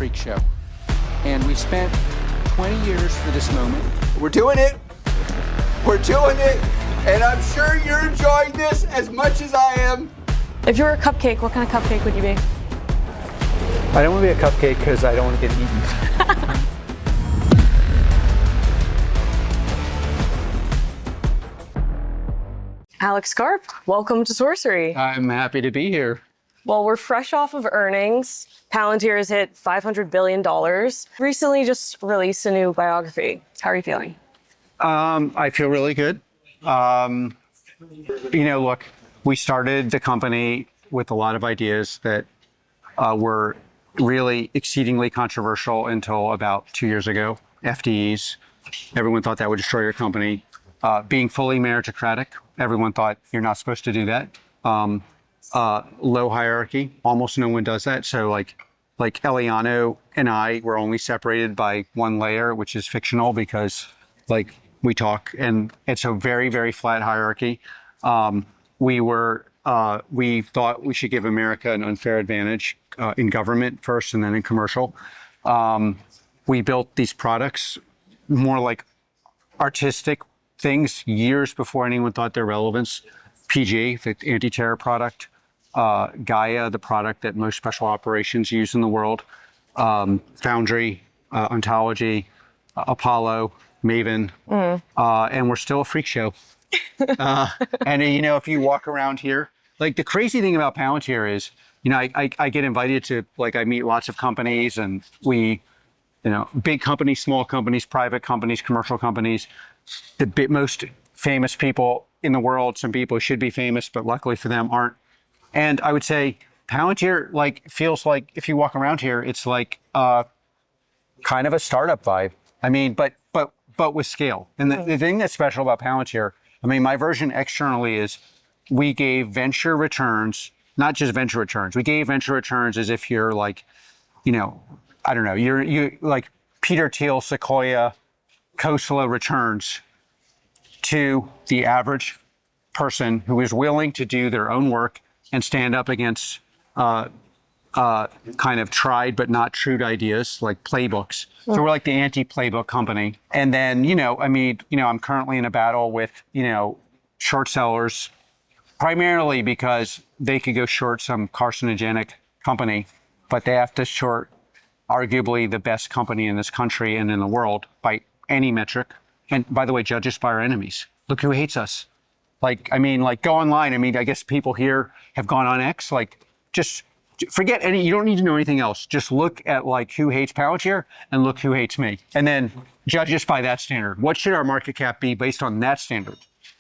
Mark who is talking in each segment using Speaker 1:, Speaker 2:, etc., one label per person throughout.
Speaker 1: freak show. And we spent 20 years for this moment.
Speaker 2: We're doing it. We're doing it. And I'm sure you're enjoying this as much as I am.
Speaker 3: If you were a cupcake, what kind of cupcake would you be?
Speaker 4: I don't want to be a cupcake because I don't want to get eaten.
Speaker 3: Alex Karp, welcome to Sorcery.
Speaker 1: I'm happy to be here.
Speaker 3: Well, we're fresh off of earnings. Palantir has hit $500 billion. Recently just released a new biography. How are you feeling?
Speaker 4: I feel really good. Look, we started the company with a lot of ideas that were really exceedingly controversial until about 2 years ago. FDEs, everyone thought that would destroy your company. Being fully meritocratic, everyone thought you're not supposed to do that. Low hierarchy, almost no one does that. So like Eliano and I were only separated by one layer, which is fictional because we talk, and it's a very, very flat hierarchy. We thought we should give America an unfair advantage in government first and then in commercial. We built these products more like artistic things years before anyone thought their relevance. PG, the anti-terror product, Gaia, the product that most special operations use in the world, Foundry, Ontology, Apollo, Maven, and we're still a freak show. And if you walk around here, like the crazy thing about Palantir is, I get invited to, I meet lots of companies, and we, big companies, small companies, private companies, commercial companies, the most famous people in the world. Some people should be famous, but luckily for them aren't. And I would say Palantir feels like, if you walk around here, it's like kind of a startup vibe. I mean, but with scale. And the thing that's special about Palantir, my version externally is we gave venture returns, not just venture returns. We gave venture returns as if you're you're like Peter Thiel, Sequoia, Khosla returns to the average person who is willing to do their own work and stand up against kind of tried but not true ideas like playbooks. So we're like the anti-playbook company. And then, I'm currently in a battle with, short sellers, primarily because they could go short some carcinogenic company, but they have to short arguably the best company in this country and in the world by any metric. And by the way, judge us by our enemies. Look who hates us. Go online. I guess people here have gone on X. Just forget you don't need to know anything else. Just look at who hates Palantir and look who hates me. And then judge us by that standard. What should our market cap be based on that standard?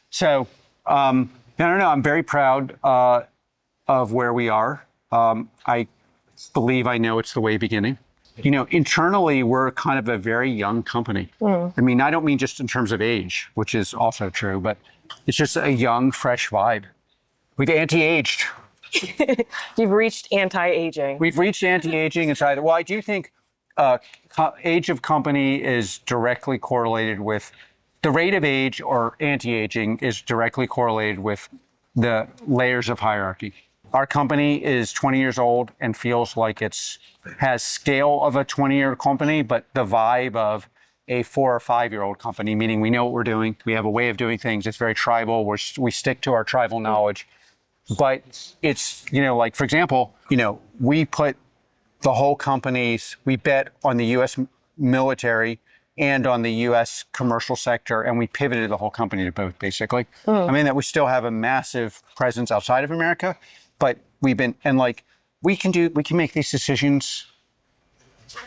Speaker 4: So, I don't know. I'm very proud of where we are. I believe I know it's the way beginning. Internally, we're kind of a very young company. I don't mean just in terms of age, which is also true, but it's just a young, fresh vibe. We've anti-aged.
Speaker 3: You've reached anti-aging.
Speaker 4: We've reached anti-aging inside. Well, I do think age of company is directly correlated with the rate of age, or anti-aging is directly correlated with the layers of hierarchy. Our company is 20 years old and feels like has scale of a 20-year company, but the vibe of a 4 or 5-year-old company, meaning we know what we're doing. We have a way of doing things. It's very tribal. We stick to our tribal knowledge. But it's, for example, we put the whole we bet on the U.S. military and on the U.S. commercial sector, and we pivoted the whole company to both, basically. That we still have a massive presence outside of America, but we can make these decisions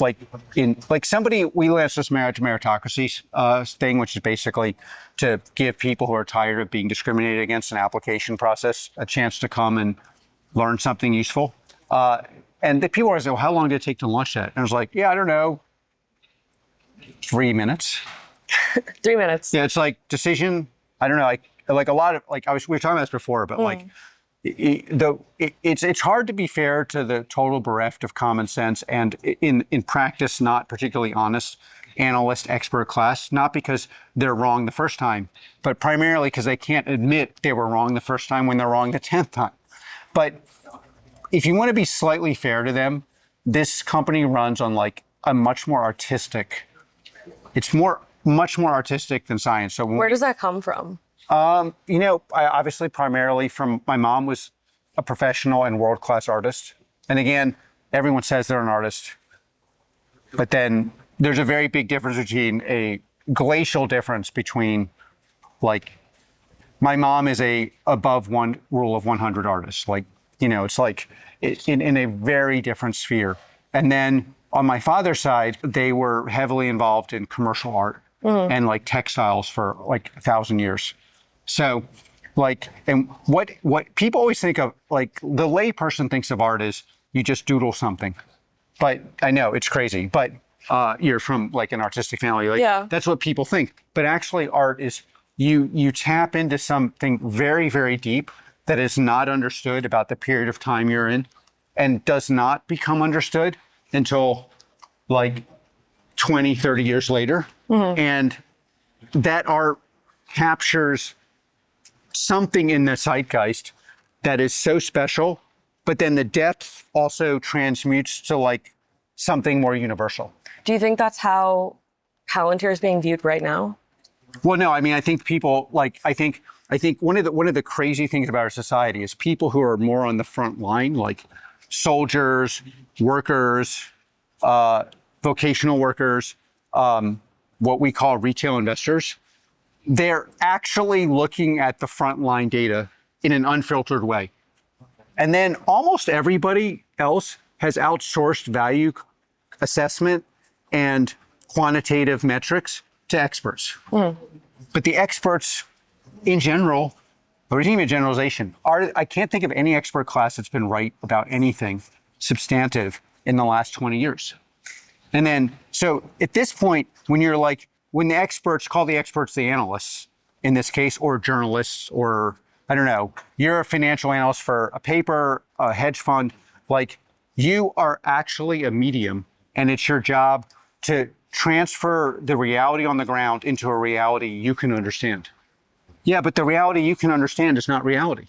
Speaker 4: we launched this Meritocracy thing, which is basically to give people who are tired of being discriminated against an application process a chance to come and learn something useful. And the people always say, well, how long did it take to launch that? And I was like, I don't know, 3 minutes.
Speaker 3: 3 minutes.
Speaker 4: Yeah, it's like decision. I don't know, we were talking about this before, but it's hard to be fair to the total bereft of common sense and in practice not particularly honest analyst expert class, not because they're wrong the first time, but primarily because they can't admit they were wrong the first time when they're wrong the 10th time. But if you want to be slightly fair to them, this company runs on like a much more artistic, much more artistic than science. So
Speaker 3: Where does that come from?
Speaker 4: you know, I obviously primarily from my mom was a professional and world-class artist. And again, everyone says they're an artist, but then there's a very big difference between a glacial difference between like, my mom is a above one rule of 100 artist. Like, you know, it's like in a very different sphere. And then on my father's side, they were heavily involved in commercial art and like textiles for like 1,000 years. So like, and what people always think of, like the lay person thinks of art as you just doodle something. But I know it's crazy, but you're from like an artistic family. Like,
Speaker 3: Yeah.
Speaker 4: That's what people think. But actually art is, you tap into something very, very deep that is not understood about the period of time you're in and does not become understood until like 20, 30 years later. And that art captures something in the zeitgeist that is so special, but then the depth also transmutes to like something more universal.
Speaker 3: Do you think that's how Palantir is being viewed right now?
Speaker 4: Well, no, I mean, I think people like, I think one of the crazy things about our society is people who are more on the front line, like soldiers, workers, vocational workers, what we call retail investors, they're actually looking at the frontline data in an unfiltered way. And then almost everybody else has outsourced value assessment and quantitative metrics to experts. But the experts in general, or even a generalization, I can't think of any expert class that's been right about anything substantive in the last 20 years. And then, so at this point, when you're like, when the experts call the experts the analysts in this case, or journalists, or I don't know, you're a financial analyst for a paper, a hedge fund, like you are actually a medium and it's your job to transfer the reality on the ground into a reality you can understand. Yeah, but the reality you can understand is not reality.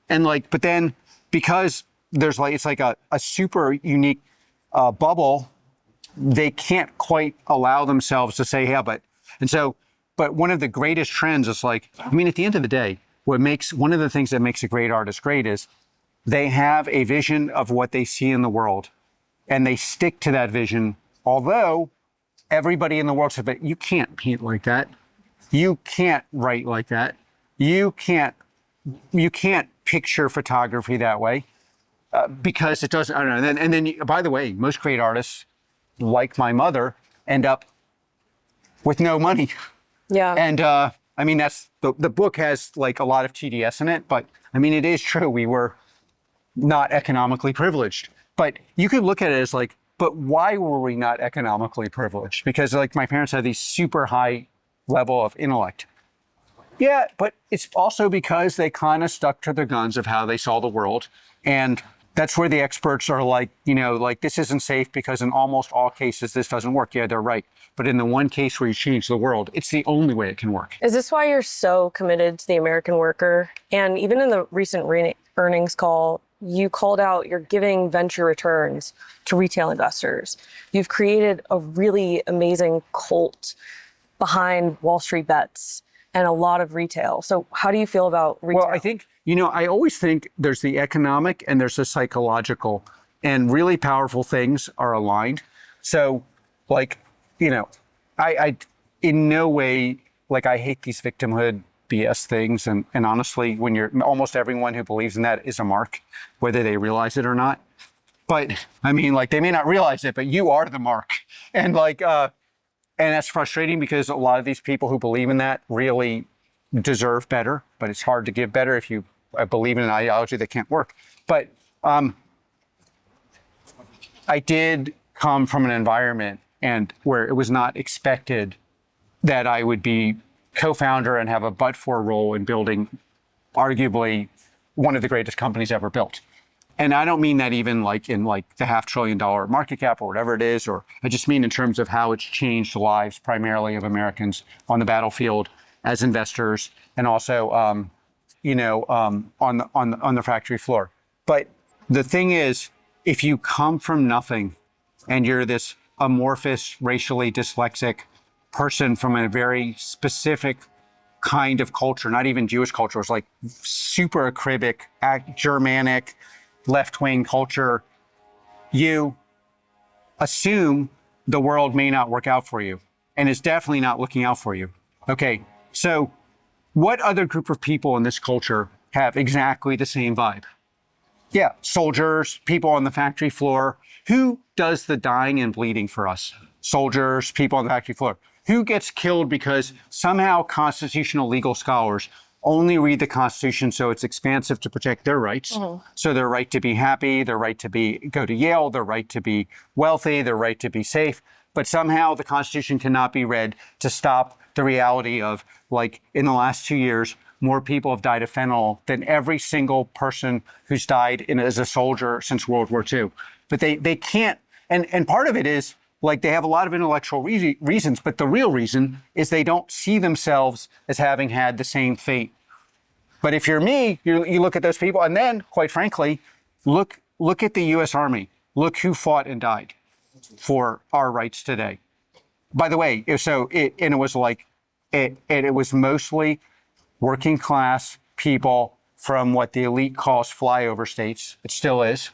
Speaker 4: And like, but then because there's like, it's like a super unique bubble, they can't quite allow themselves to say, yeah, but one of the greatest trends is like, I mean, at the end of the day, one of the things that makes a great artist great is they have a vision of what they see in the world and they stick to that vision. Although everybody in the world says, but you can't paint like that. You can't write like that. You can't picture photography that way because it doesn't, I don't know. And then, by the way, most great artists, like my mother, end up with no money.
Speaker 3: Yeah.
Speaker 4: And I mean, that's the book has like a lot of TDS in it, but I mean, it is true. We were not economically privileged, but you could look at it as like, but why were we not economically privileged? Because like my parents had these super high level of intellect. Yeah, but it's also because they kind of stuck to their guns of how they saw the world. And that's where the experts are like, you know, like this isn't safe because in almost all cases, this doesn't work. Yeah, they're right. But in the one case where you change the world, it's the only way it can work.
Speaker 3: Is this why you're so committed to the American worker? And even in the recent earnings call, you called out you're giving venture returns to retail investors. You've created a really amazing cult behind Wall Street bets and a lot of retail. So how do you feel about retail?
Speaker 4: Well, I think, you know, I always think there's the economic and there's the psychological, and really powerful things are aligned. So like, you know, I in no way, like I hate these victimhood BS things. And honestly, when you're almost everyone who believes in that is a mark, whether they realize it or not. But I mean, like they may not realize it, but you are the mark. And like, and that's frustrating because a lot of these people who believe in that really deserve better, but it's hard to give better if you believe in an ideology that can't work. But I did come from an environment and where it was not expected that I would be co-founder and have a but-for role in building arguably one of the greatest companies ever built. And I don't mean that even like in like the $500 billion market cap or whatever it is, or I just mean in terms of how it's changed the lives primarily of Americans on the battlefield as investors and also, on the factory floor. But the thing is if you come from nothing and you're this amorphous, racially dyslexic person from a very specific kind of culture, not even Jewish culture, it's like super acribic, Germanic, left-wing culture, you assume the world may not work out for you and is definitely not looking out for you. Okay, so what other group of people in this culture have exactly the same vibe? Yeah, soldiers, people on the factory floor. Who does the dying and bleeding for us? Soldiers, people on the factory floor. Who gets killed because somehow constitutional legal scholars only read the Constitution so it's expansive to protect their rights. So their right to be happy, their right to go to Yale, their right to be wealthy, their right to be safe. But somehow the Constitution cannot be read to stop the reality of, like, in the last 2 years, more people have died of fentanyl than every single person who's died as a soldier since World War II. But they can't, and part of it is, like, they have a lot of intellectual reasons, but the real reason is they don't see themselves as having had the same fate. But if you're me, you look at those people, and then, quite frankly, look at the U.S. Army. Look who fought and died for our rights today. By the way, it was mostly working class people from what the elite calls flyover states. It still is.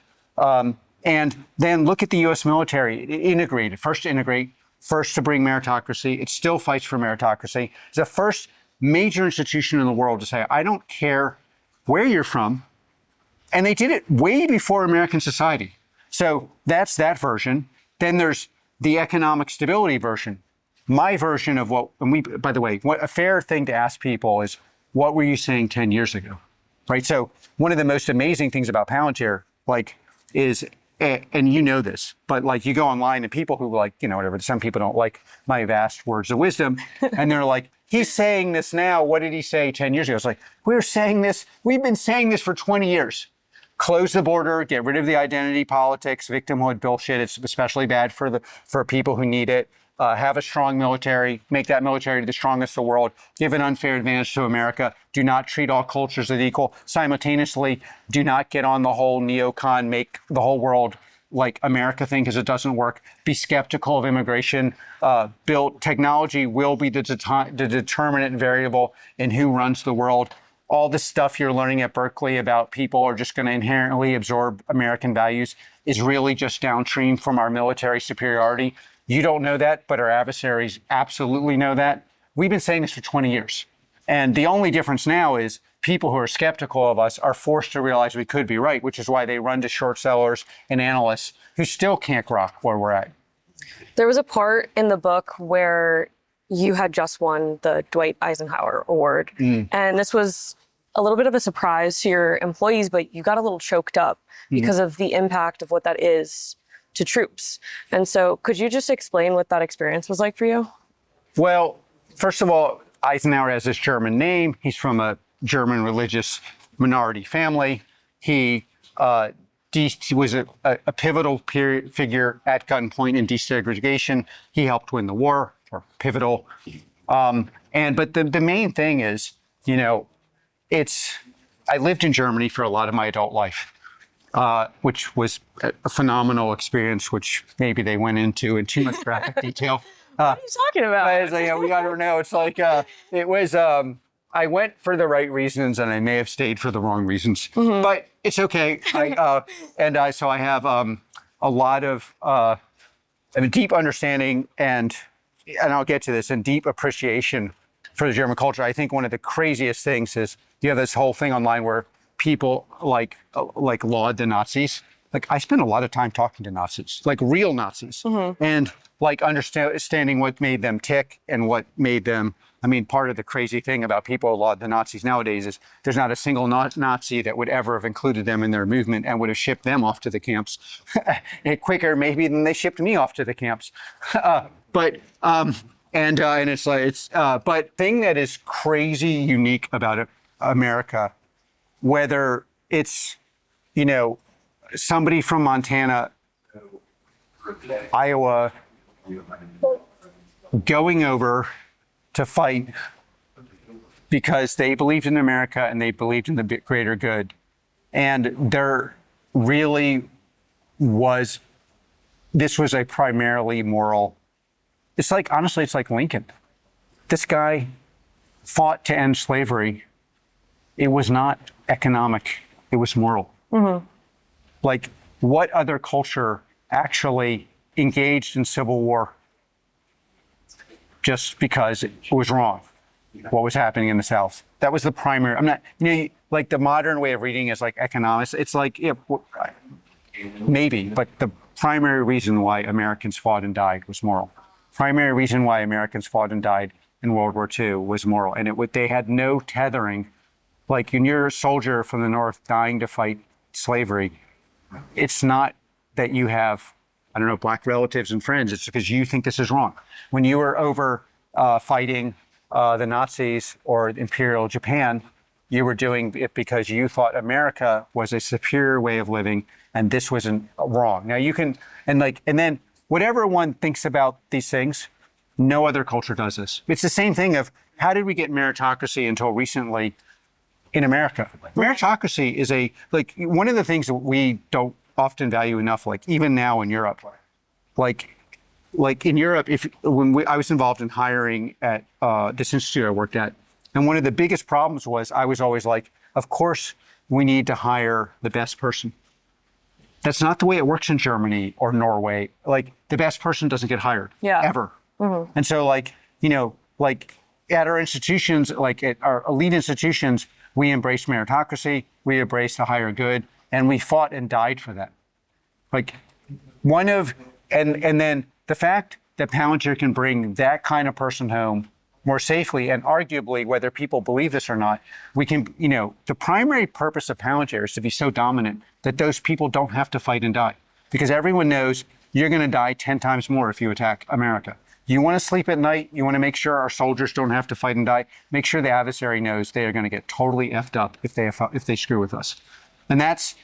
Speaker 4: And then look at the U.S. military. It integrated, first to integrate, first to bring meritocracy. It still fights for meritocracy. It's the first major institution in the world to say, I don't care where you're from. And they did it way before American society. So that's that version. Then there's the economic stability version. My version of by the way, what a fair thing to ask people is, what were you saying 10 years ago? Right? So one of the most amazing things about Palantir, is, and you know this, but you go online and people who whatever, some people don't like my vast words of wisdom. And they're like, he's saying this now. What did he say 10 years ago? It's like, we've been saying this for 20 years. Close the border, get rid of the identity politics, victimhood bullshit. It's especially bad for people who need it. Have a strong military, make that military the strongest in the world, give an unfair advantage to America, do not treat all cultures as equal. Simultaneously, do not get on the whole neocon, make the whole world like America thing, because it doesn't work. Be skeptical of immigration. Technology will be the determinant variable in who runs the world. All the stuff you're learning at Berkeley about people are just going to inherently absorb American values is really just downstream from our military superiority. You don't know that, but our adversaries absolutely know that. We've been saying this for 20 years. And the only difference now is people who are skeptical of us are forced to realize we could be right, which is why they run to short sellers and analysts who still can't grok where we're at.
Speaker 3: There was a part in the book where you had just won the Dwight Eisenhower Award. And this was a little bit of a surprise to your employees, but you got a little choked up because of the impact of what that is to troops. And so could you just explain what that experience was like for you? Well,
Speaker 4: first of all, Eisenhower has this German name. He's from a German religious minority family. He was a pivotal figure at gunpoint in desegregation. He helped win the war, or pivotal. But the main thing is, I lived in Germany for a lot of my adult life. Which was a phenomenal experience, which maybe they went into in too much graphic detail.
Speaker 3: What are you talking about?
Speaker 4: We got to know. It's it was, I went for the right reasons and I may have stayed for the wrong reasons, but it's okay. So I have a lot of a deep understanding and I'll get to this, and deep appreciation for the German culture. I think one of the craziest things is you have this whole thing online where people laud the Nazis. I spent a lot of time talking to Nazis, real Nazis, and understanding what made them tick and what made them. Part of the crazy thing about people who laud the Nazis nowadays is there's not a single Nazi that would ever have included them in their movement and would have shipped them off to the camps quicker maybe than they shipped me off to the camps. But thing that is crazy unique about America, whether it's, somebody from Montana, Iowa, going over to fight because they believed in America and they believed in the greater good. And they're really this was a primarily moral. It's like, honestly, it's like Lincoln. This guy fought to end slavery. It was not economic, it was moral. Like, what other culture actually engaged in civil war just because it was wrong, what was happening in the South? That was the primary. I'm not, like the modern way of reading is like economics. It's like, yeah, maybe, but the primary reason why Americans fought and died was moral. Primary reason why Americans fought and died in World War II was moral. And they had no tethering. Like, when you're a soldier from the North dying to fight slavery, it's not that you have, I don't know, black relatives and friends. It's because you think this is wrong. When you were over fighting the Nazis or Imperial Japan, you were doing it because you thought America was a superior way of living and this wasn't wrong. Now you can, and then whatever one thinks about these things, no other culture does this. It's the same thing of how did we get meritocracy until recently in America? Meritocracy is one of the things that we don't often value enough, like even now in Europe. Like in Europe, I was involved in hiring at this institute I worked at, and one of the biggest problems was I was always like, of course we need to hire the best person. That's not the way it works in Germany or Norway. Like, the best person doesn't get hired, ever. And so at our institutions, like at our elite institutions, we embrace meritocracy, we embrace the higher good, and we fought and died for that. And then the fact that Palantir can bring that kind of person home more safely, and arguably, whether people believe this or not, we can, the primary purpose of Palantir is to be so dominant that those people don't have to fight and die. Because everyone knows you're going to die 10 times more if you attack America. You want to sleep at night, you want to make sure our soldiers don't have to fight and die, make sure the adversary knows they are going to get totally effed up if they screw with us. And that's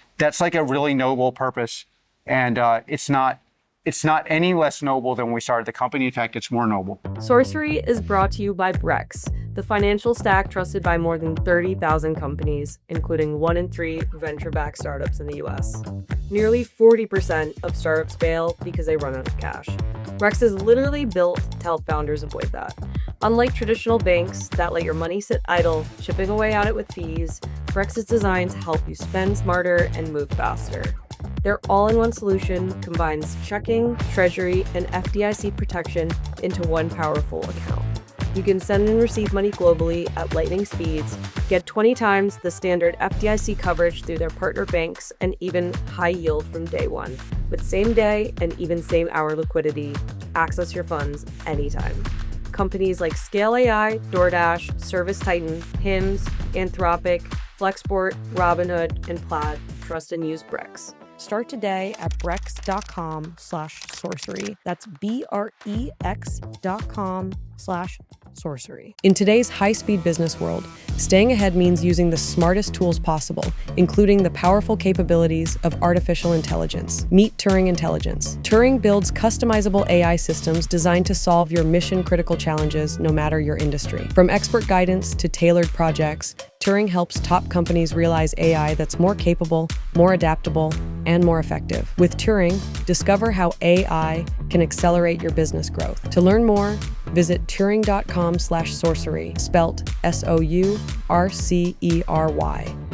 Speaker 4: like a really noble purpose. And it's not any less noble than when we started the company. In fact, it's more noble.
Speaker 3: Sorcery is brought to you by Brex, the financial stack trusted by more than 30,000 companies, including 1 in 3 venture-backed startups in the US. Nearly 40% of startups fail because they run out of cash. Brex is literally built to help founders avoid that. Unlike traditional banks that let your money sit idle, chipping away at it with fees, Brex is designed to help you spend smarter and move faster. Their all-in-one solution combines checking, treasury, and FDIC protection into one powerful account. You can send and receive money globally at lightning speeds, get 20 times the standard FDIC coverage through their partner banks, and even high yield from day one. With same-day and even same-hour liquidity, access your funds anytime. Companies like Scale AI, DoorDash, ServiceTitan, Hims, Anthropic, Flexport, Robinhood, and Plaid trust and use Brex. Start today at brex.com/sorcery. That's BREX.com/sorcery. In today's high-speed business world, staying ahead means using the smartest tools possible, including the powerful capabilities of artificial intelligence. Meet Turing Intelligence. Turing builds customizable AI systems designed to solve your mission-critical challenges no matter your industry. From expert guidance to tailored projects, Turing helps top companies realize AI that's more capable, more adaptable, and more effective. With Turing, discover how AI can accelerate your business growth. To learn more, visit turing.com/sorcery, spelt SOURCERY.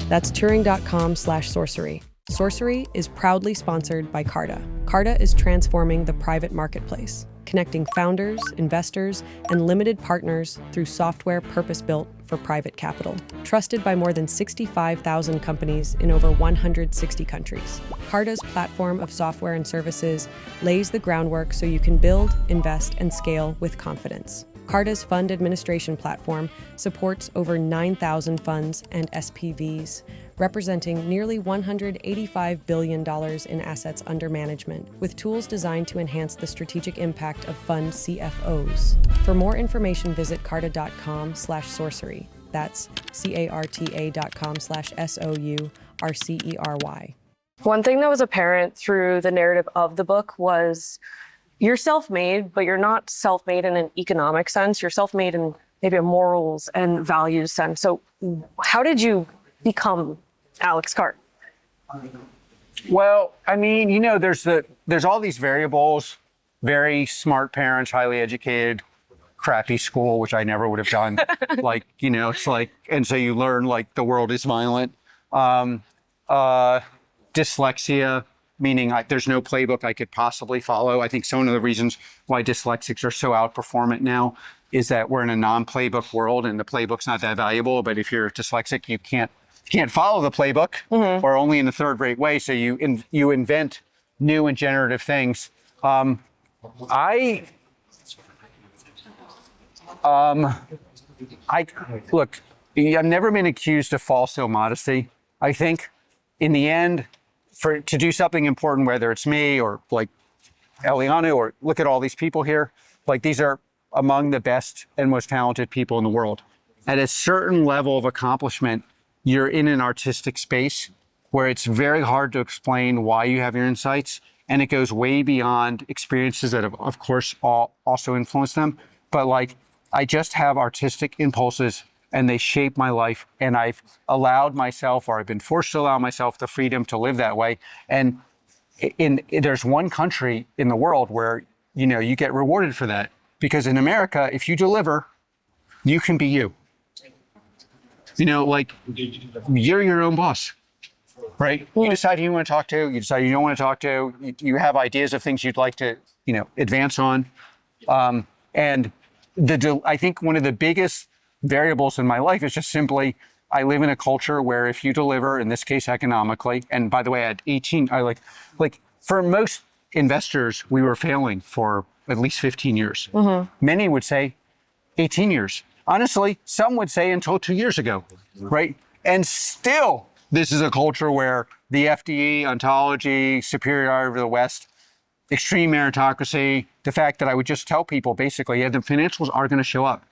Speaker 3: That's turing.com/sorcery. Sorcery is proudly sponsored by Carta. Carta is transforming the private marketplace, connecting founders, investors, and limited partners through software purpose-built for private capital. Trusted by more than 65,000 companies in over 160 countries. Carta's platform of software and services lays the groundwork so you can build, invest, and scale with confidence. Carta's fund administration platform supports over 9,000 funds and SPVs, representing nearly $185 billion in assets under management, with tools designed to enhance the strategic impact of fund CFOs. For more information, visit carta.com/sorcery. That's carta.com/SOURCERY. One thing that was apparent through the narrative of the book was you're self-made, but you're not self-made in an economic sense. You're self-made in maybe a morals and values sense. So how did you become Alex Karp?
Speaker 4: Well, I mean, there's all these variables. Very smart parents, highly educated, crappy school, which I never would have done. It's like, and so you learn like the world is violent. Dyslexia, meaning there's no playbook I could possibly follow. I think one of the reasons why dyslexics are so outperformant now is that we're in a non-playbook world and the playbook's not that valuable. But if you're dyslexic, you can't follow the playbook or only in a third-rate way. So you invent new and generative things. Look, I've never been accused of false modesty. I think in the end, to do something important, whether it's me or like Eliana, or look at all these people here, like these are among the best and most talented people in the world. At a certain level of accomplishment, you're in an artistic space where it's very hard to explain why you have your insights. And it goes way beyond experiences that have, of course, also influenced them. But like, I just have artistic impulses and they shape my life. And I've allowed myself, or I've been forced to allow myself, the freedom to live that way. And there's one country in the world where, you get rewarded for that. Because in America, if you deliver, you can be you. You're your own boss. Right? You decide who you want to talk to. You decide who you don't want to talk to. You have ideas of things you'd like to, advance on. And I think one of the biggest variables in my life is just simply, I live in a culture where if you deliver, in this case economically, and by the way, at 18, for most investors, we were failing for at least 15 years. Many would say 18 years. Honestly, some would say until 2 years ago, right? And still, this is a culture where the FDE, ontology, superiority of the West, extreme meritocracy, the fact that I would just tell people basically, the financials are going to show up.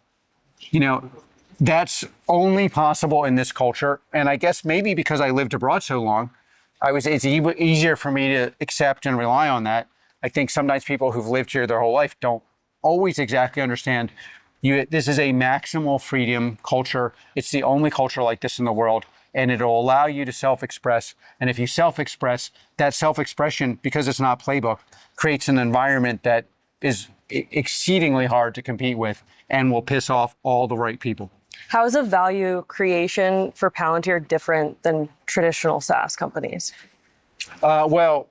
Speaker 4: That's only possible in this culture. And I guess maybe because I lived abroad so long, it's easier for me to accept and rely on that. I think sometimes people who've lived here their whole life don't always exactly understand. This is a maximal freedom culture. It's the only culture like this in the world. And it'll allow you to self-express. And if you self-express, that self-expression, because it's not playbook, creates an environment that is exceedingly hard to compete with and will piss off all the right people.
Speaker 3: How is a value creation for Palantir different than traditional SaaS companies?
Speaker 4: First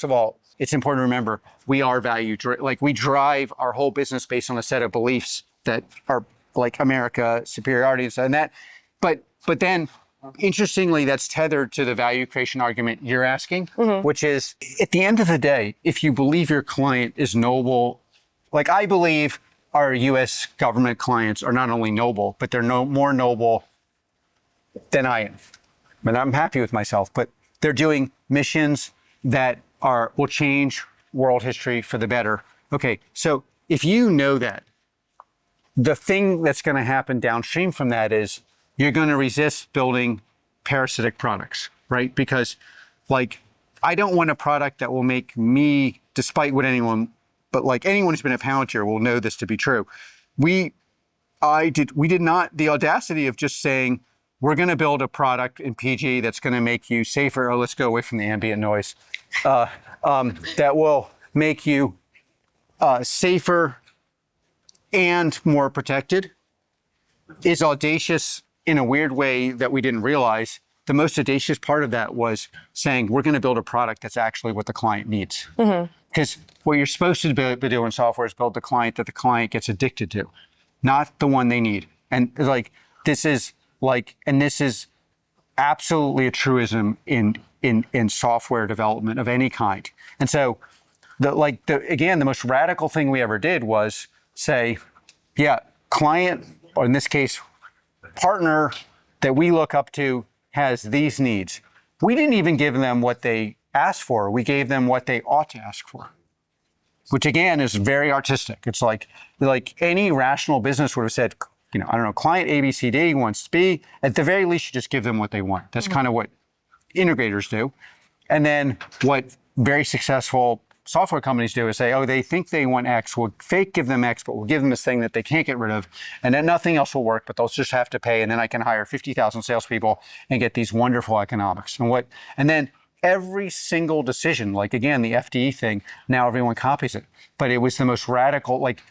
Speaker 4: of all, it's important to remember we are we drive our whole business based on a set of beliefs that are like America, superiority, and that. But then, interestingly, that's tethered to the value creation argument you're asking, which is, at the end of the day, if you believe your client is noble, like I believe our U.S. government clients are not only noble, but they're more noble than I am. And I'm happy with myself, but they're doing missions that will change world history for the better. Okay, so if you know that, the thing that's going to happen downstream from that is you're going to resist building parasitic products, right? Because I don't want a product that will make me, despite what anyone who's been at Palantir will know this to be true. We did not, the audacity of just saying, we're going to build a product in PG that's going to make you safer. Let's go away from the ambient noise. That will make you safer and more protected is audacious in a weird way that we didn't realize. The most audacious part of that was saying, we're going to build a product that's actually what the client needs. Because what you're supposed to be doing in software is build the client that the client gets addicted to, not the one they need. And this is absolutely a truism in software development of any kind. And so the most radical thing we ever did was say, client, or in this case, partner that we look up to has these needs. We didn't even give them what they asked for. We gave them what they ought to ask for, which again is very artistic. It's like any rational business would have said, client ABCD wants B. At the very least, you just give them what they want. That's kind of what integrators do. And then what very successful software companies do is say, oh, they think they want X. We'll fake give them X, but we'll give them this thing that they can't get rid of. And then nothing else will work, but they'll just have to pay. And then I can hire 50,000 salespeople and get these wonderful economics. And then every single decision, like again, the FDE thing, now everyone copies it. But it was the most radical, like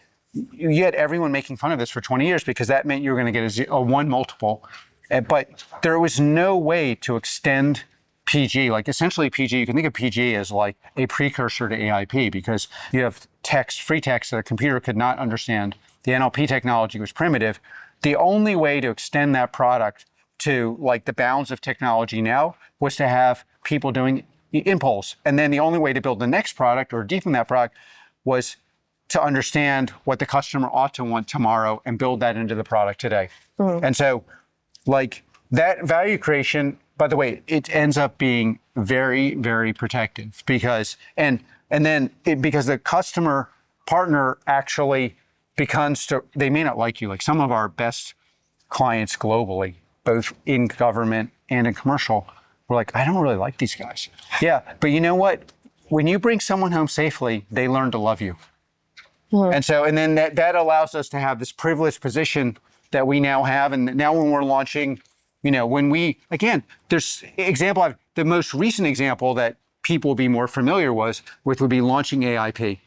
Speaker 4: you had everyone making fun of this for 20 years because that meant you were going to get a 1 multiple. But there was no way to extend PG. Like essentially PG, you can think of PG as like a precursor to AIP because you have text, free text that a computer could not understand. The NLP technology was primitive. The only way to extend that product to like the bounds of technology now was to have people doing impulse. And then the only way to build the next product or deepen that product was to understand what the customer ought to want tomorrow and build that into the product today. And so like that value creation, by the way, it ends up being very, very protective because, because the customer partner actually they may not like you. Like some of our best clients globally, both in government and in commercial, we're like, I don't really like these guys. Yeah, but you know what? When you bring someone home safely, they learn to love you. And then that allows us to have this privileged position that we now have. And now when we're launching, there's the most recent example that people will be more familiar with would be launching AIP.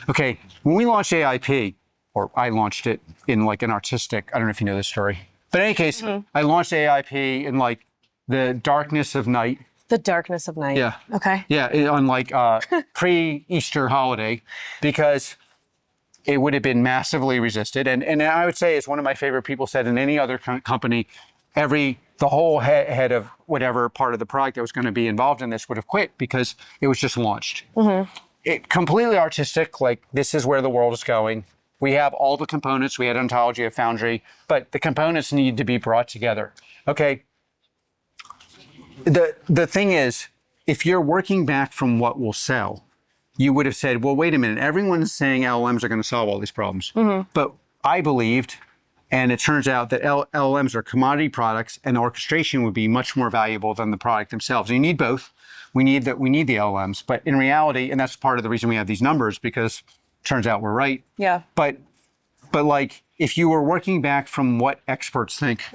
Speaker 4: Okay, when we launched AIP, or I launched it in like an artistic, I don't know if you know this story. But in any case, I launched AIP in like the darkness of night.
Speaker 3: The darkness of night.
Speaker 4: Yeah.
Speaker 3: Okay.
Speaker 4: Yeah, on like pre-Easter holiday, because it would have been massively resisted. And I would say, as one of my favorite people said, in any other company, the whole head of whatever part of the product that was going to be involved in this would have quit because it was just launched. It completely artistic, like this is where the world is going. We have all the components. We had ontology, a foundry, but the components need to be brought together. Okay. The thing is, if you're working back from what will sell, you would have said, well, wait a minute, everyone's saying LLMs are going to solve all these problems. But I believed, and it turns out that LLMs are commodity products and orchestration would be much more valuable than the product themselves. And you need both. We need the LLMs, but in reality, and that's part of the reason we have these numbers, because it turns out we're right.
Speaker 3: Yeah.
Speaker 4: But like, if you were working back from what experts think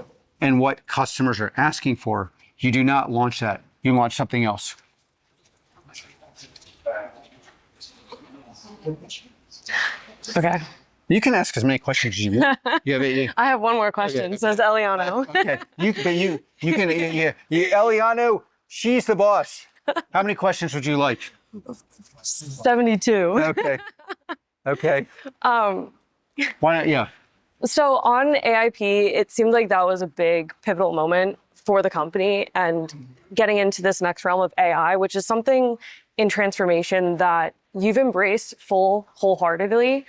Speaker 4: and what customers are asking for, you do not launch that. You launch something else.
Speaker 3: Okay.
Speaker 4: You can ask as many questions as you want.
Speaker 3: I have one more question, says Eliano.
Speaker 4: Okay. You can, Eliano, she's the boss. How many questions would you like?
Speaker 3: 72.
Speaker 4: Okay. Why not? Yeah.
Speaker 3: So on AIP, it seemed like that was a big pivotal moment for the company and getting into this next realm of AI, which is something in transformation that you've embraced wholeheartedly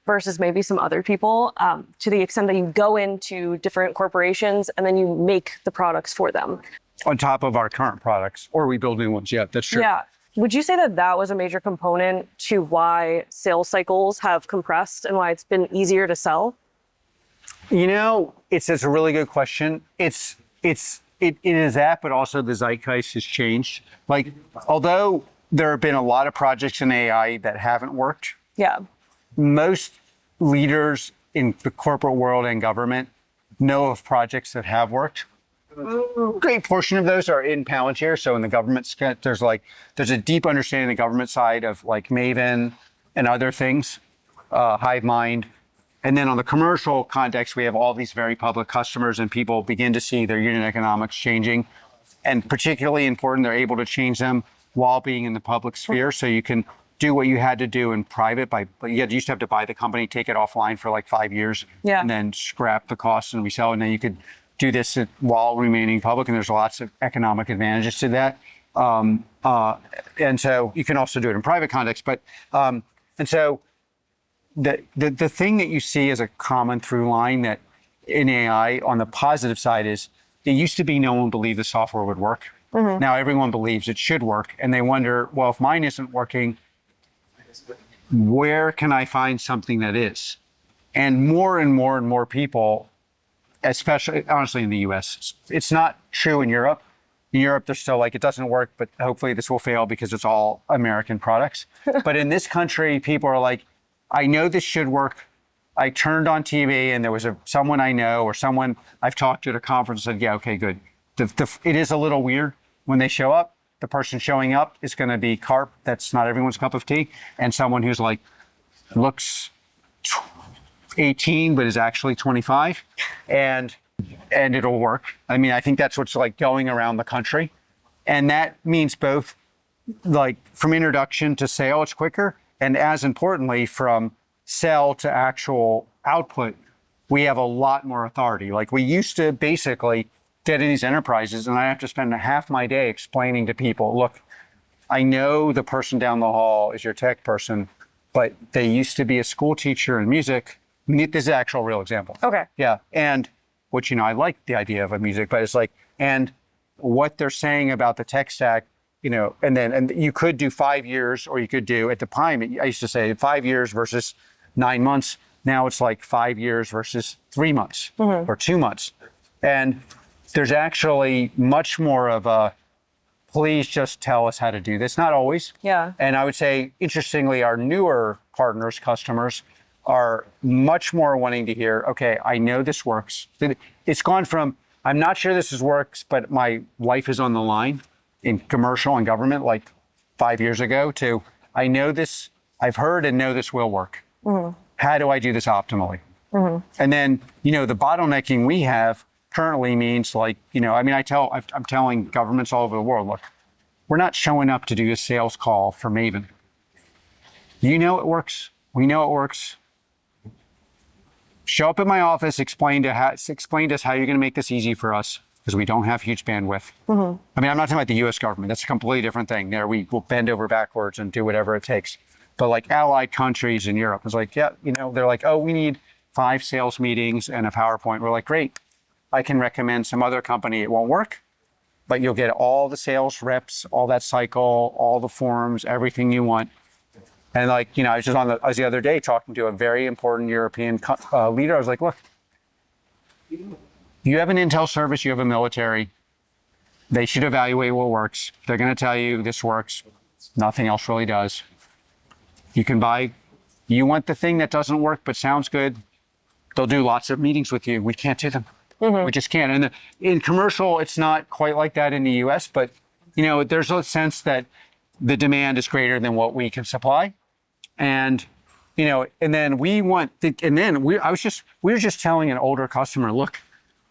Speaker 3: versus maybe some other people, to the extent that you go into different corporations and then you make the products for them.
Speaker 4: On top of our current products, or we build new ones. Yeah, that's true.
Speaker 3: Yeah. Would you say that that was a major component to why sales cycles have compressed and why it's been easier to sell?
Speaker 4: It's a really good question. It is that, but also the zeitgeist has changed. Like, although there have been a lot of projects in AI that haven't worked.
Speaker 3: Yeah.
Speaker 4: Most leaders in the corporate world and government know of projects that have worked. A great portion of those are in Palantir. So in the government, there's a deep understanding of the government side of like Maven and other things, HiveMind. And then on the commercial context, we have all these very public customers and people begin to see their unit economics changing. And particularly important, they're able to change them while being in the public sphere. So you can do what you had to do in private you used to have to buy the company, take it offline for like 5 years, and then scrap the costs and resell. And then you could do this while remaining public. And there's lots of economic advantages to that. And so you can also do it in private context. But, and so the thing that you see as a common through line that in AI on the positive side is it used to be no one believed the software would work. Now everyone believes it should work. And they wonder, well, if mine isn't working, where can I find something that is? And more people, especially honestly in the US, it's not true in Europe. In Europe, they're still like, it doesn't work, but hopefully this will fail because it's all American products. But in this country, people are like, I know this should work. I turned on TV and there was someone I know or someone I've talked to at a conference and said, yeah, okay, good. It is a little weird when they show up. The person showing up is going to be Karp. That's not everyone's cup of tea. And someone who's like, looks 18, but is actually 25. And it'll work. I mean, I think that's what's like going around the country. And that means both like from introduction to sale, it's quicker. And as importantly, from sell to actual output, we have a lot more authority. Like we used to basically get in these enterprises and I have to spend half my day explaining to people, look, I know the person down the hall is your tech person, but they used to be a school teacher in music. This is an actual real example.
Speaker 3: Okay.
Speaker 4: Yeah. And which, I like the idea of a music, but it's like, and what they're saying about the tech stack, and you could do 5 years or you could do at the time, I used to say 5 years versus 9 months. Now it's like 5 years versus 3 months or 2 months. And there's actually much more of a, please just tell us how to do this. Not always.
Speaker 3: Yeah.
Speaker 4: And I would say, interestingly, our newer partners, customers, are much more wanting to hear, okay, I know this works. It's gone from, I'm not sure this works, but my life is on the line in commercial and government like 5 years ago to, I know this, I've heard and know this will work. How do I do this optimally? And then, the bottlenecking we have currently means like, I'm telling governments all over the world, look, we're not showing up to do a sales call for Maven. You know it works. We know it works. Show up at my office, explain to us how you're going to make this easy for us because we don't have huge bandwidth. I mean, I'm not talking about the U.S. government. That's a completely different thing. There, we will bend over backwards and do whatever it takes. But like allied countries in Europe, it's like, yeah, they're like, oh, we need 5 sales meetings and a PowerPoint. We're like, great. I can recommend some other company. It won't work, but you'll get all the sales reps, all that cycle, all the forms, everything you want. And like, I was the other day talking to a very important European leader. I was like, look, you have an intel service, you have a military. They should evaluate what works. They're going to tell you this works. Nothing else really does. You want the thing that doesn't work but sounds good. They'll do lots of meetings with you. We can't do them. We just can't. And in commercial, it's not quite like that in the US, but there's a sense that the demand is greater than what we can supply. And, and then we were just telling an older customer, look,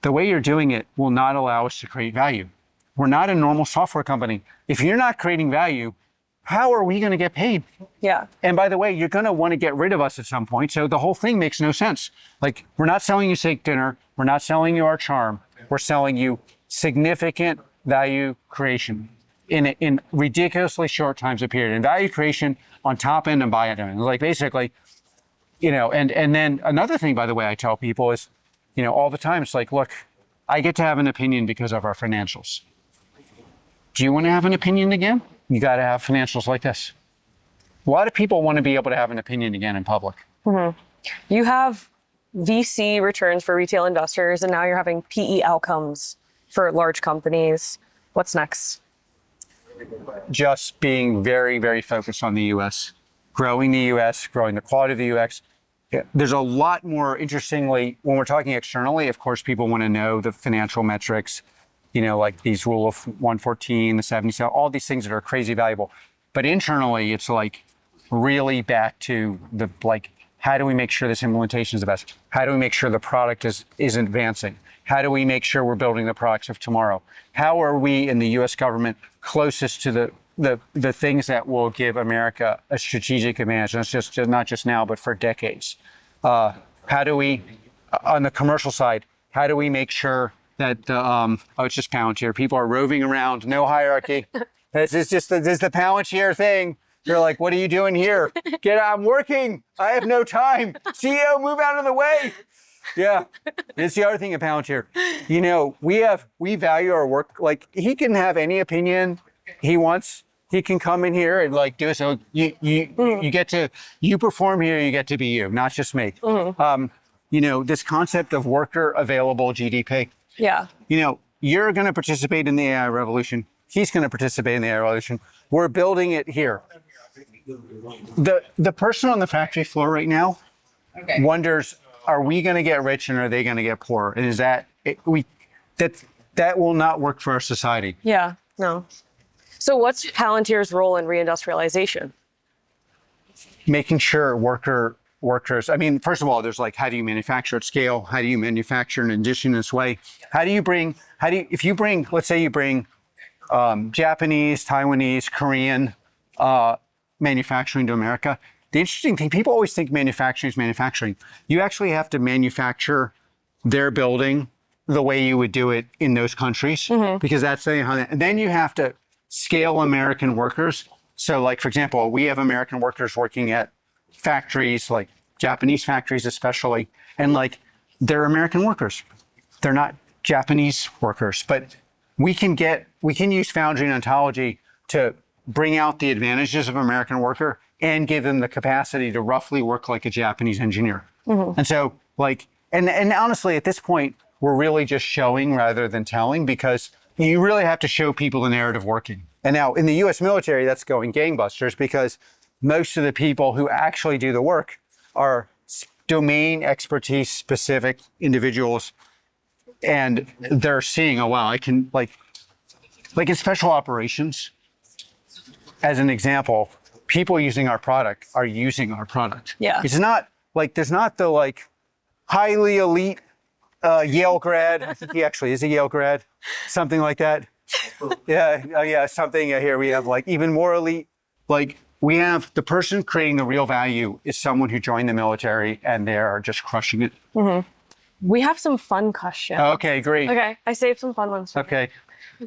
Speaker 4: the way you're doing it will not allow us to create value. We're not a normal software company. If you're not creating value, how are we going to get paid?
Speaker 3: Yeah.
Speaker 4: And by the way, you're going to want to get rid of us at some point. So the whole thing makes no sense. Like, we're not selling you steak dinner. We're not selling you our charm. We're selling you significant value creation in ridiculously short times of period. And value creation on top end and bottom end. Like basically, and then another thing, by the way, I tell people is, all the time, it's like, look, I get to have an opinion because of our financials. Do you want to have an opinion again? You got to have financials like this. A lot of people want to be able to have an opinion again in public.
Speaker 3: You have VC returns for retail investors, and now you're having PE outcomes for large companies. What's next?
Speaker 4: Just being very, very focused on the U.S., growing the U.S., growing the quality of the UX. There's a lot more, interestingly, when we're talking externally, of course, people want to know the financial metrics, like these rule of 114, the 70, all these things that are crazy valuable. But internally, it's like really back to the, like, how do we make sure this implementation is the best? How do we make sure the product is advancing? How do we make sure we're building the products of tomorrow? How are we in the U.S. government closest to the things that will give America a strategic advantage? And it's just not just now, but for decades. How do we, on the commercial side, how do we make sure that it's just Palantir. People are roving around, no hierarchy. This is the Palantir thing. They're like, what are you doing here? Get out, I'm working. I have no time. CEO, move out of the way. Yeah, it's the other thing at Palantir. We value our work. Like, he can have any opinion he wants. He can come in here and like do it. So you perform here, you get to be you, not just me. This concept of worker available GDP.
Speaker 3: Yeah.
Speaker 4: you're going to participate in the AI revolution. He's going to participate in the AI revolution. We're building it here. The person on the factory floor right now wonders, are we going to get rich and are they going to get poor? And is that that will not work for our society.
Speaker 3: Yeah, no. So what's Palantir's role in reindustrialization?
Speaker 4: Making sure workers, I mean, first of all, there's like, how do you manufacture at scale? How do you manufacture in an indigenous way? If you bring, let's say you bring Japanese, Taiwanese, Korean manufacturing to America. The interesting thing, people always think manufacturing is manufacturing. You actually have to manufacture their building the way you would do it in those countries, because that's and then you have to scale American workers. So like, for example, we have American workers working at factories, like Japanese factories especially, and like they're American workers. They're not Japanese workers, but we can use Foundry and Ontology to bring out the advantages of an American worker and give them the capacity to roughly work like a Japanese engineer. And so like, and honestly, at this point, we're really just showing rather than telling, because you really have to show people the narrative working. And now in the US military, that's going gangbusters, because most of the people who actually do the work are domain expertise specific individuals. And they're seeing, oh, wow, I can like in special operations, as an example, people using our product are using our product.
Speaker 3: Yeah.
Speaker 4: It's not like, there's not the like highly elite Yale grad. I think he actually is a Yale grad, something like that. Yeah, something here. We have like even more elite, like we have the person creating the real value is someone who joined the military and they are just crushing it.
Speaker 3: We have some fun questions.
Speaker 4: Okay, great.
Speaker 3: Okay, I saved some fun ones.
Speaker 4: Okay.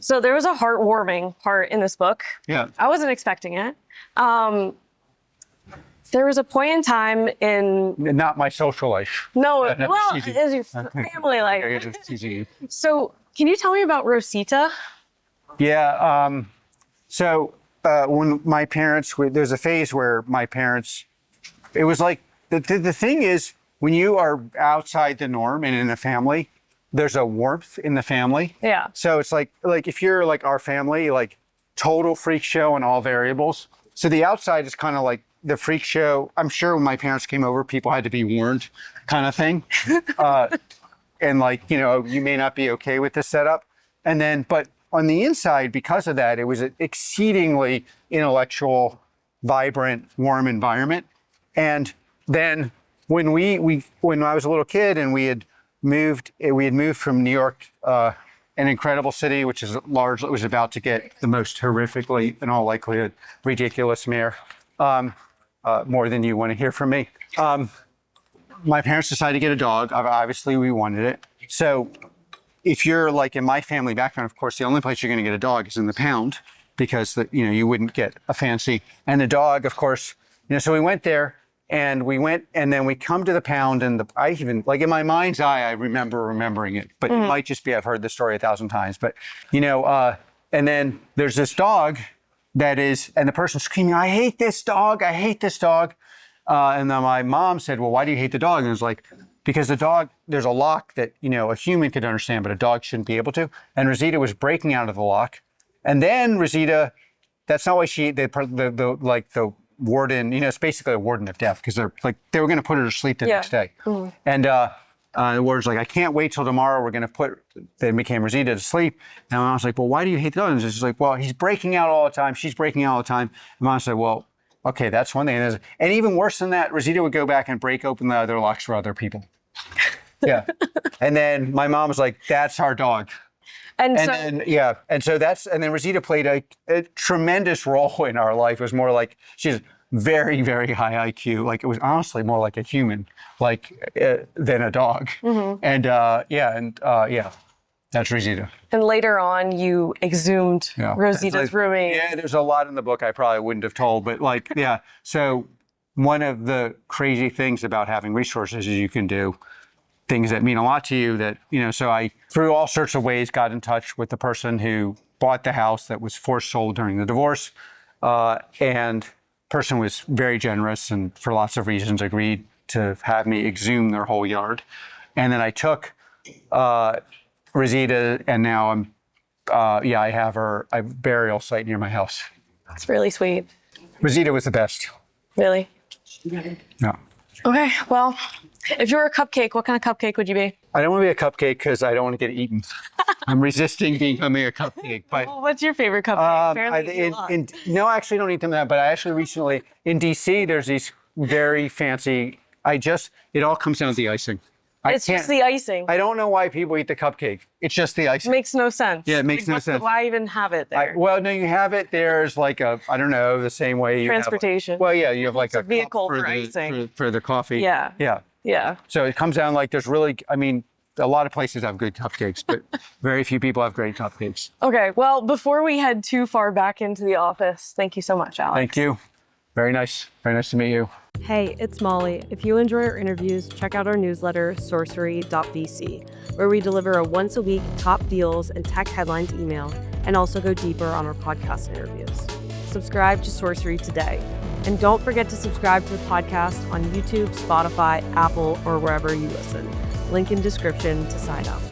Speaker 3: So there was a heartwarming part in this book.
Speaker 4: Yeah.
Speaker 3: I wasn't expecting it. There was a point in time in...
Speaker 4: Not my social life.
Speaker 3: No,
Speaker 4: No,
Speaker 3: well,
Speaker 4: it's easy.
Speaker 3: it's your family life.
Speaker 4: It's easy.
Speaker 3: So can you tell me about Rosita?
Speaker 4: Yeah. So when my parents, there's a phase where my parents, it was like, the thing is, when you are outside the norm and in a family, there's a warmth in the family.
Speaker 3: Yeah.
Speaker 4: So it's like if you're like our family, like total freak show and all variables. So the outside is kind of like the freak show. I'm sure when my parents came over, people had to be warned kind of thing. And like, you know, you may not be okay with this setup. And then, but on the inside, because of that, it was an exceedingly intellectual, vibrant, warm environment. And then when when I was a little kid and we had moved from New York, an incredible city, which is large, it was about to get the most horrifically, in all likelihood, ridiculous mayor, more than you want to hear from me. My parents decided to get a dog. Obviously, we wanted it. So if you're like in my family background, of course, the only place you're going to get a dog is in the pound, because you wouldn't get a fancy. And the dog, of course, so we went there. And then we come to the pound, and I even, like in my mind's eye, I remembering it, but it might just be, I've heard this story 1,000 times, but and then there's this dog and the person's screaming, I hate this dog. And then my mom said, well, why do you hate the dog? And it was like, because the dog, there's a lock that, a human could understand, but a dog shouldn't be able to. And Rosita was breaking out of the lock. And then Rosita, that's not why the warden, it's basically a warden of death, because they were going to put her to sleep the next day. And the warden's like, I can't wait till tomorrow. We're going to then became Rosita to sleep. And I was like, well, why do you hate the dog? And she's like, well, he's breaking out all the time. She's breaking out all the time. And Mom said, well, okay, that's one thing. And even worse than that, Rosita would go back and break open the other locks for other people. Yeah. And then my mom was like, that's our dog. And then Rosita played a tremendous role in our life. It was more like she's very, very high IQ. Like it was honestly more like a human, than a dog. And that's Rosita.
Speaker 3: And later on, you exhumed Rosita's roommate.
Speaker 4: Yeah, there's a lot in the book I probably wouldn't have told, but So one of the crazy things about having resources is you can do things that mean a lot to you that, so I, through all sorts of ways, got in touch with the person who bought the house that was forced sold during the divorce. And person was very generous and for lots of reasons agreed to have me exhume their whole yard. And then I took, Rosita, and now I'm, I have her a burial site near my house.
Speaker 3: That's really sweet.
Speaker 4: Rosita was the best.
Speaker 3: Really?
Speaker 4: No.
Speaker 3: Okay, well, if you were a cupcake, what kind of cupcake would you be?
Speaker 4: I don't want to be a cupcake because I don't want to get eaten. I'm resisting becoming a cupcake. But
Speaker 3: Well, what's your favorite cupcake? Apparently you eat a lot.
Speaker 4: no, I actually don't eat them that. But I actually recently in DC, there's these very fancy. It all comes down to the icing.
Speaker 3: It's just the icing.
Speaker 4: I don't know why people eat the cupcake. It's just the icing.
Speaker 3: Makes no sense.
Speaker 4: Yeah, it makes no sense.
Speaker 3: Why even have it there?
Speaker 4: Well, no, you have it. There's like a, I don't know, the same way you
Speaker 3: Transportation.
Speaker 4: Have, well, yeah, you have like a
Speaker 3: vehicle
Speaker 4: cup
Speaker 3: for icing.
Speaker 4: for the coffee.
Speaker 3: Yeah.
Speaker 4: Yeah.
Speaker 3: Yeah.
Speaker 4: So it comes down like there's really, I mean, a lot of places have good cupcakes, but very few people have great cupcakes.
Speaker 3: Okay, well, before we head too far back into the office, thank you so much, Alex.
Speaker 4: Thank you. Very nice. Very nice to meet you.
Speaker 3: Hey, it's Molly. If you enjoy our interviews, check out our newsletter, sorcery.vc, where we deliver a once-a-week top deals and tech headlines email, and also go deeper on our podcast interviews. Subscribe to Sorcery today. And don't forget to subscribe to the podcast on YouTube, Spotify, Apple, or wherever you listen. Link in description to sign up.